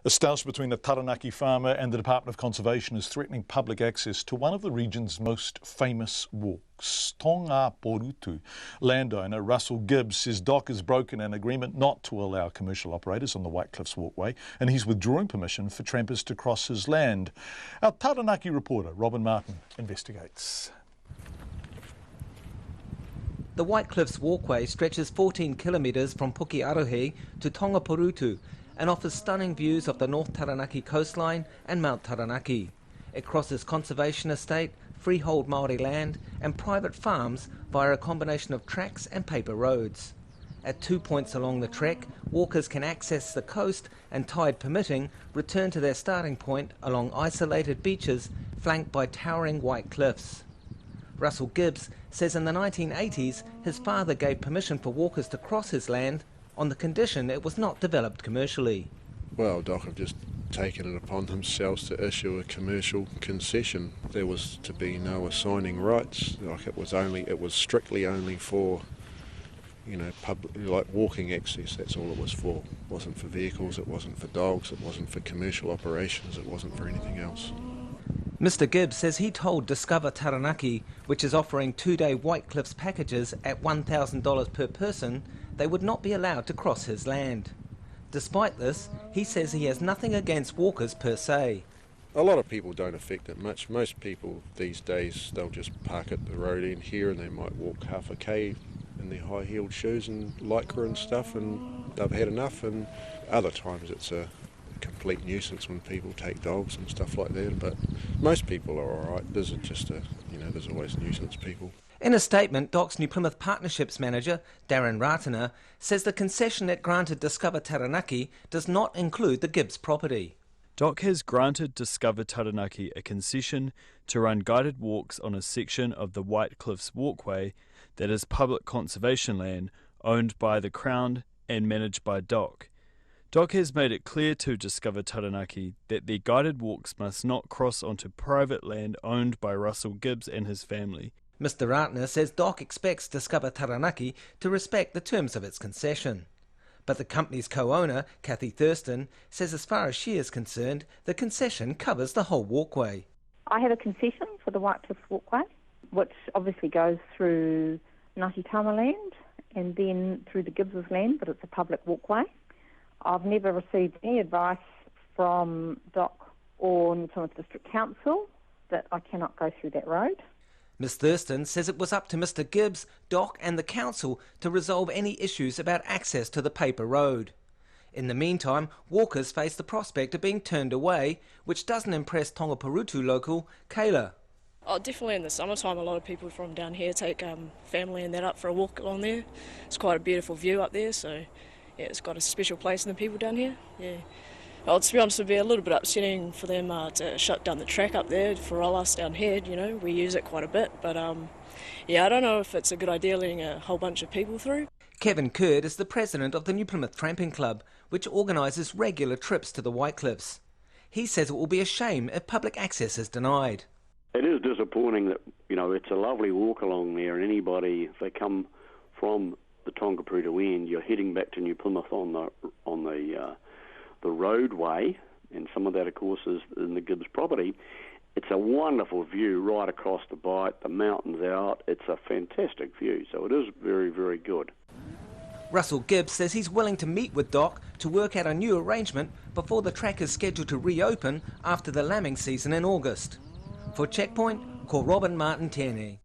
A stoush between a Taranaki farmer and the Department of Conservation is threatening public access to one of the region's most famous walks. Tonga Porutu landowner Russell Gibbs says DOC has broken an agreement not to allow commercial operators on the White Cliffs Walkway, and he's withdrawing permission for trampers to cross his land. Our Taranaki reporter Robin Martin investigates. The White Cliffs Walkway stretches 14 kilometres from Pukearohe to Tonga Porutu and offers stunning views of the North Taranaki coastline and Mount Taranaki. It crosses conservation estate, freehold Māori land and private farms via a combination of tracks and paper roads. At 2 points along the trek, walkers can access the coast and, tide permitting, return to their starting point along isolated beaches flanked by towering white cliffs. Russell Gibbs says in the 1980s his father gave permission for walkers to cross his land on the condition it was not developed commercially. Well, DOC have just taken it upon themselves to issue a commercial concession. There was to be no assigning rights. Like it was strictly only for, public, like walking access. That's all it was for. It wasn't for vehicles, it wasn't for dogs, it wasn't for commercial operations, it wasn't for anything else. Mr Gibbs says he told Discover Taranaki, which is offering 2-day White Cliffs packages at $1,000 per person, they would not be allowed to cross his land. Despite this, he says he has nothing against walkers per se. A lot of people don't affect it much. Most people these days, they'll just park at the road end here and they might walk half a k in their high-heeled shoes and lycra and stuff, and they've had enough. And other times it's a complete nuisance when people take dogs and stuff like that, but most people are all right. There's there's always nuisance people. In a statement, DOC's New Plymouth Partnerships Manager, Darren Ratana, says the concession it granted Discover Taranaki does not include the Gibbs property. DOC has granted Discover Taranaki a concession to run guided walks on a section of the White Cliffs Walkway that is public conservation land owned by the Crown and managed by DOC. DOC has made it clear to Discover Taranaki that their guided walks must not cross onto private land owned by Russell Gibbs and his family. Mr Ratner says DOC expects Discover Taranaki to respect the terms of its concession. But the company's co-owner, Kathy Thurston, says as far as she is concerned, the concession covers the whole walkway. I have a concession for the White Cliffs Walkway, which obviously goes through Ngāti Tama land and then through the Gibbs' land, but it's a public walkway. I've never received any advice from DOC or New Plymouth District Council that I cannot go through that road. Ms Thurston says it was up to Mr Gibbs, DOC and the council to resolve any issues about access to the paper road. In the meantime, walkers face the prospect of being turned away, which doesn't impress Tonga Porutu local Kayla. Oh, definitely in the summertime a lot of people from down here take family and that up for a walk along there. It's quite a beautiful view up there, so yeah, it's got a special place in the people down here. Yeah. Well, to be honest, it would be a little bit upsetting for them to shut down the track up there. For all us down here, we use it quite a bit. But yeah, I don't know if it's a good idea letting a whole bunch of people through. Kevin Curd is the president of the New Plymouth Tramping Club, which organises regular trips to the White Cliffs. He says it will be a shame if public access is denied. It is disappointing that, it's a lovely walk along there, and anybody, if they come from the Tonga Porutu end, you're heading back to New Plymouth on the roadway, and some of that, of course, is in the Gibbs property. It's a wonderful view right across the bight, the mountains out. It's a fantastic view, so it is very, very good. Russell Gibbs says he's willing to meet with DOC to work out a new arrangement before the track is scheduled to reopen after the lambing season in August. For Checkpoint, call Robin Martin Tierney.